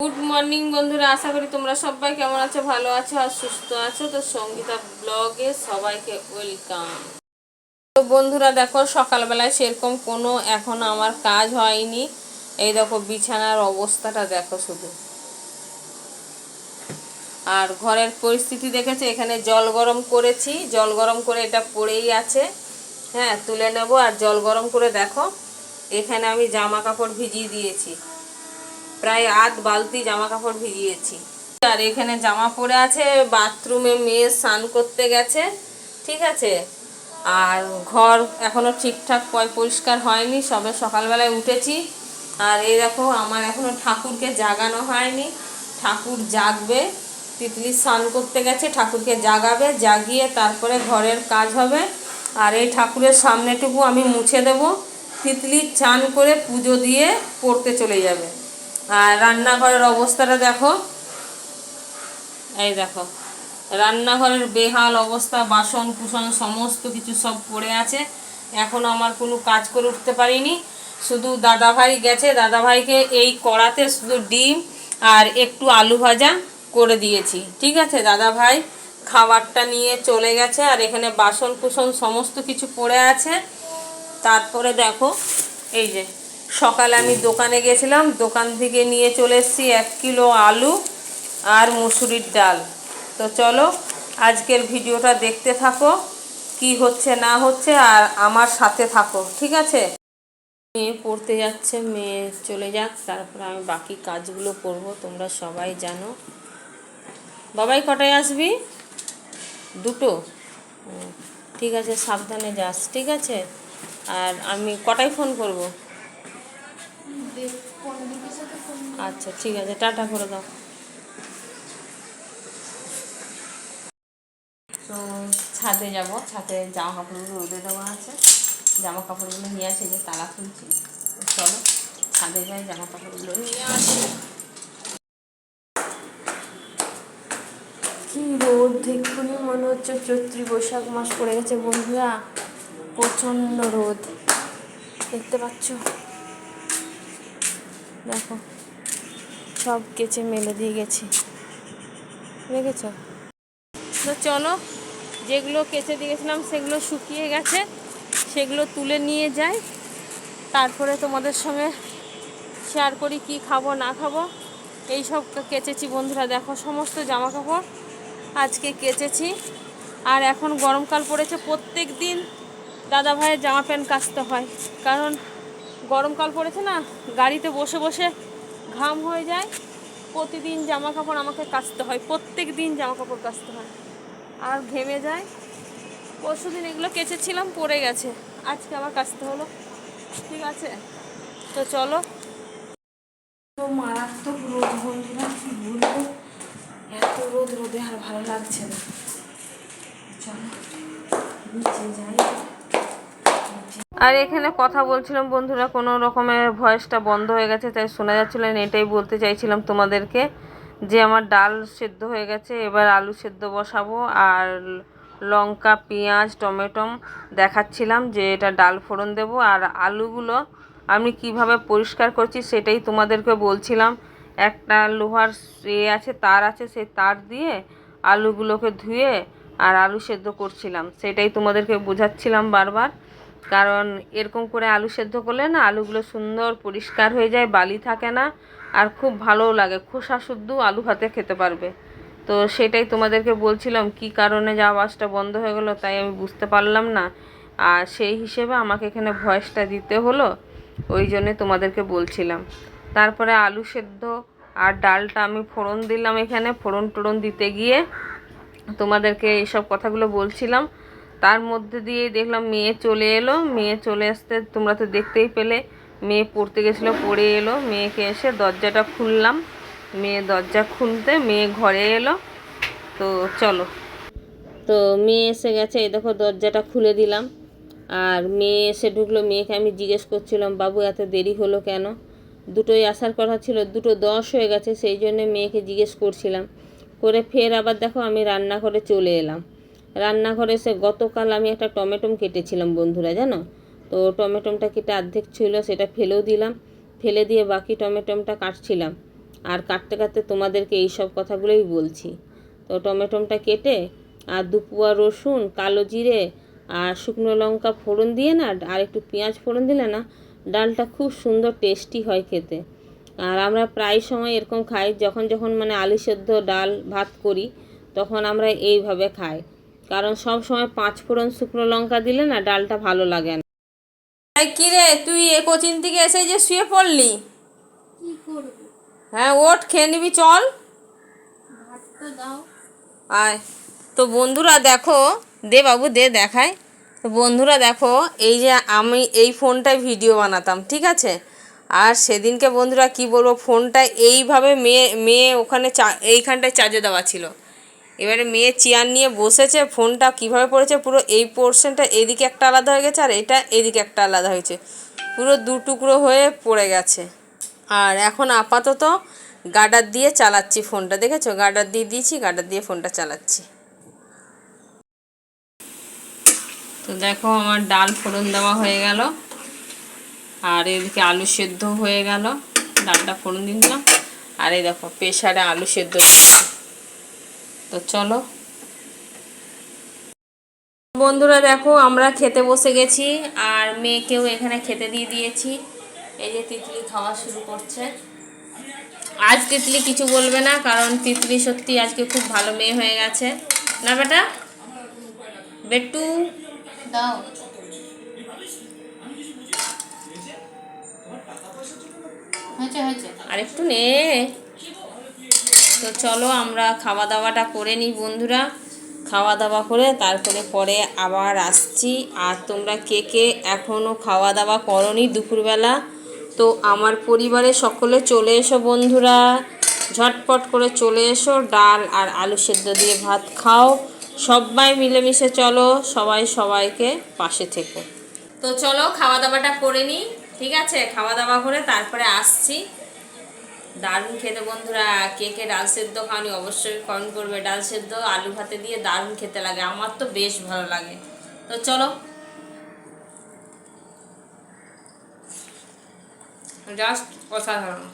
Good morning বন্ধুরা, আশা করি তোমরা সবাই কেমন আছো, ভালো আছো আর সুস্থ আছো। তো সঙ্গীতা ব্লগে সবাইকে ওয়েলকাম। তো বন্ধুরা দেখো, সকালবেলায় সেরকম কোনো এখন আমার কাজ হয়নি। এই দেখো বিছানার অবস্থাটা দেখো শুধু, আর ঘরের পরিস্থিতি দেখেছে। এখানে জল গরম করেছি, জল গরম করে এটা পড়েই আছে। হ্যাঁ, তুলে নেব। আর জল গরম করে দেখো, এখানে আমি জামা কাপড় ভিজিয়ে দিয়েছি, প্রায় আধ বালতি জামা কাপড় ভিজিয়েছি। আর এখানে জামা পড়ে আছে, বাথরুমে মেয়ে স্নান করতে গেছে, ঠিক আছে। আর ঘর এখনো ঠিকঠাক পরিষ্কার হয়নি, সবে সকালবেলায় উঠেছি। আর এই দেখো, আমার এখনো ঠাকুরকে জাগানো হয়নি, ঠাকুর জাগবে। তিতলি স্নান করতে গেছে, ঠাকুরকে জাগাবে, জাগিয়ে তারপরে ঘরের কাজ হবে। আর এই ঠাকুরের সামনেটুকু আমি মুছে দেব। তিতলি চান করে পুজো দিয়ে পড়তে চলে যাবে। আর রান্নাঘরের অবস্থাটা দেখো, এই দেখো রান্নাঘরের বেহাল অবস্থা, বাসন কুসন সমস্ত কিছু সব পড়ে আছে। এখনও আমার কোনো কাজ করে উঠতে পারিনি। শুধু দাদাভাই গেছে, দাদাভাইকে এই কড়াতে শুধু ডিম আর একটু আলু ভাজা করে দিয়েছি, ঠিক আছে। দাদাভাই খাবারটা নিয়ে চলে গেছে। আর এখানে বাসন কুসন সমস্ত কিছু পড়ে আছে। তারপরে দেখো, এই যে সকালে আমি দোকানে গেছিলাম, দোকান থেকে নিয়ে চলে এসেছি 1 কিলো আলু আর মুসুরির ডাল। তো চলো আজকের ভিডিওটা দেখতে থাকো, কি হচ্ছে না হচ্ছে, আর আমার সাথে থাকো, ঠিক আছে। মেয়ে পড়তে যাচ্ছে, মেয়ে চলে যাক, তারপরে আমি বাকি কাজগুলো করব। তোমরা সবাই জানো। বাবাই কটায় আসবি? 2টো? ঠিক আছে, সাবধানে যাস, ঠিক আছে। আর আমি কটায় ফোন করব? আচ্ছা ঠিক আছে, টাটা করে দাও। তো ছাদে যাব, ছাদে জামা কাপড়গুলো রোদে দেওয়া আছে, জামা কাপড়গুলো নিয়ে আসে, যে তালা খুলছি। চলো ছাদে যাই, জামা কাপড়গুলো নিয়ে আসি। কি রোদ, দেখুনি মনে হচ্ছে চৈত্রী বৈশাখ মাস পড়ে গেছে বন্ধুরা। প্রচণ্ড রোদ, দেখতে পাচ্ছ? দেখো সব কেচে মেলে দিয়ে গেছি, দেখেছ? তো চলো, যেগুলো কেচে দিয়েছিলাম সেগুলো শুকিয়ে গেছে, সেগুলো তুলে নিয়ে যাই, তারপরে তোমাদের সঙ্গে শেয়ার করি কি খাবো না খাবো। এই সব কেচেছি বন্ধুরা, দেখো সমস্ত জামা কাপড় আজকে কেচেছি। আর এখন গরমকাল পড়েছে, প্রত্যেক দিন দাদা ভাইয়ের জামা প্যান্ট কাচতে হয়, কারণ গরমকাল পড়েছে না, গাড়িতে বসে বসে ঘাম হয়ে যায়। প্রতিদিন জামা কাপড় আমাকে কাচতে হয়, প্রত্যেক দিন জামা কাপড় কাচতে হয়, আর ঘেমে যায়। পরশুদিন এগুলো কেচেছিলাম, পড়ে গেছে, আজকে আবার কাচতে হলো, ঠিক আছে। তো চলো। তো মারাত্মক রোদ বন্ধুরা, কি বলবো, এত রোদ, রোদে আর ভালো লাগছে না। চলো নিচে যাই। আর এখানে কথা বলছিলাম বন্ধুরা, কোনো রকমের ভয়েসটা বন্ধ হয়ে গেছে, তাই শোনা যাচ্ছিল না। এটাই বলতে চাইছিলাম তোমাদেরকে, যে আমার ডাল সেদ্ধ হয়ে গেছে, এবার আলু সেদ্ধ বসাবো। আর লঙ্কা পেঁয়াজ টমেটো দেখাচ্ছিলাম যে এটা ডাল ফোড়ন দেব। আর আলুগুলো আমি কিভাবে পরিষ্কার করছি সেটাই তোমাদেরকে বলছিলাম। একটা লোহার আছে, তার আছে, সেই তার দিয়ে আলুগুলোকে ধুয়ে আর আলু সেদ্ধ করছিলাম, সেটাই তোমাদেরকে বোঝাচ্ছিলাম বারবার। কারণ এরকম করে আলু সেদ্ধ করলে না, আলুগুলো সুন্দর পরিষ্কার হয়ে যায়, বালি থাকে না, আর খুব ভালোও লাগে, খোসা শুদ্ধ আলু ভাতে খেতে পারবে। তো সেটাই তোমাদেরকে বলছিলাম, কি কারণে যে আওয়াজটা বন্ধ হয়ে গেলো তাই আমি বুঝতে পারলাম না। আর সেই হিসেবে আমাকে এখানে ভয়েসটা দিতে হলো, ওই জন্যে তোমাদেরকে বলছিলাম। তারপরে আলু সেদ্ধ আর ডালটা আমি ফোড়ন দিলাম, এখানে ফোড়ন টোড়ন দিতে গিয়ে তোমাদেরকে এইসব কথাগুলো বলছিলাম। তার মধ্যে দিয়ে দেখলাম মেয়ে চলে এলো, মেয়ে চলে আসতে তোমরা তো দেখতেই পেলে, মেয়ে পড়তে গেছিলো, পড়ে এলো। মেয়েকে এসে দরজাটা খুললাম, মেয়ে দরজা খুলতে মেয়ে ঘরে এলো। তো চলো, তো মেয়ে এসে গেছে, এই দেখো দরজাটা খুলে দিলাম। আর মেয়ে এসে ঢুকলো, মেয়েকে আমি জিজ্ঞেস করছিলাম, বাবু এত দেরি হলো কেন? 2টোই আসার কথা ছিল, 2:10 হয়ে গেছে, সেই জন্যে মেয়েকে জিজ্ঞেস করছিলাম। করে ফের আবার দেখো আমি রান্নাঘরে চলে এলাম। রান্নাঘরে এসে গতকাল আমি একটা টমেটো কেটেছিলাম বন্ধুরা, জানো তো। টমেটোটা কেটে অর্ধেক ছিল, সেটা ফেলেও দিলাম, ফেলে দিয়ে বাকি টমেটোটা কাটছিলাম। আর কাটতে কাটতে তোমাদেরকে এই সব কথাগুলোই বলছি। তো টমেটোটা কেটে আর 2 কোয়া রসুন, কালো জিরে আর শুকনো লঙ্কা ফোড়ন দিয়ে না, আর একটু পেঁয়াজ ফোড়ন দিলে না ডালটা খুব সুন্দর টেস্টি হয় খেতে। আর আমরা প্রায় সময় এরকম খাই, যখন যখন মানে আলু সেদ্ধ ডাল ভাত করি তখন আমরা এইভাবে খাই, কারণ সব সময় 5 ফোড়ন শুকনো লঙ্কা দিলে না ডালটা ভালো লাগে না। কি রে, তুই কোচিং থেকে এসে যে শুয়ে পড়লি? কি করব? হ্যাঁ ওঠ, খেয়ে নিবি, চল। ভাতটা দাও। আয়। তো বন্ধুরা দেখো, দে বাবু দে দেখায়। তো বন্ধুরা দেখো, এই যে আমি এই ফোনটায় ভিডিও বানাতাম, ঠিক আছে? আর সেদিনকে বন্ধুরা কি বলবো, ফোনটা এইভাবে মেয়ে ওখানে এইখানটায় চার্জে দেওয়া ছিল। এবারে মেয়ে চেয়ার নিয়ে বসেছে, ফোনটা কিভাবে পড়েছে, পুরো এই পোর্শনটা এদিকে একটা আলাদা হয়ে গেছে আর এটা এদিকে একটা আলাদা হয়েছে, পুরো 2 টুকরো হয়ে পড়ে গেছে। আর এখন আপাতত গার্ডার দিয়ে চালাচ্ছি ফোনটা, দেখেছো? গার্ডার দিয়ে দিয়েছি, গার্ডার দিয়ে ফোনটা চালাচ্ছি। তো দেখো আমার ডাল ফোড়ন দেওয়া হয়ে গেল, আর এদিকে আলু সেদ্ধ হয়ে গেল, ডালটা ফোড়ন দিয়ে দিলাম, আর এই দেখো প্রেসারে আলু সেদ্ধ। তো চলো বন্ধুরা দেখো, আমরা খেতে বসে গেছি আর মেয়েকেও এখানে খেতে দিয়ে দিয়েছি। এই যে তিতলি খাওয়া শুরু করছে। আজ তিতলি কিছু বলবে না, কারণ তিতলি সত্যি আজকে খুব ভালো মেয়ে হয়ে গেছে, না বেটা? বেটু দাও। হয়েছে। আর একটু নে। তো চলো আমরা খাওয়া দাওয়াটা করে নিই বন্ধুরা, খাওয়া দাওয়া করে তারপরে পরে আবার আসছি। আর তোমরা কে কে এখনও খাওয়া দাওয়া করোনি দুপুরবেলা, তো আমার পরিবারে সকলে চলে এসো বন্ধুরা, ঝটপট করে চলে এসো, ডাল আর আলু সেদ্ধ দিয়ে ভাত খাও, সবাই মিলেমিশে চলো, সবাই সবাইকে পাশে থেকো। তো চলো খাওয়া দাওয়াটা করে নিই, ঠিক আছে? খাওয়া দাওয়া করে তারপরে আসছি। দারুণ খেতে বন্ধুরা, কে কে ডাল সেদ্ধ খাওনি অবশ্যই কমেন্ট করবে। ডাল সেদ্ধ আলু ভাতে দিয়ে দারুণ খেতে লাগে, আমার তো বেশ ভালো লাগে। তো চলো, জাস্ট অসাধারণ।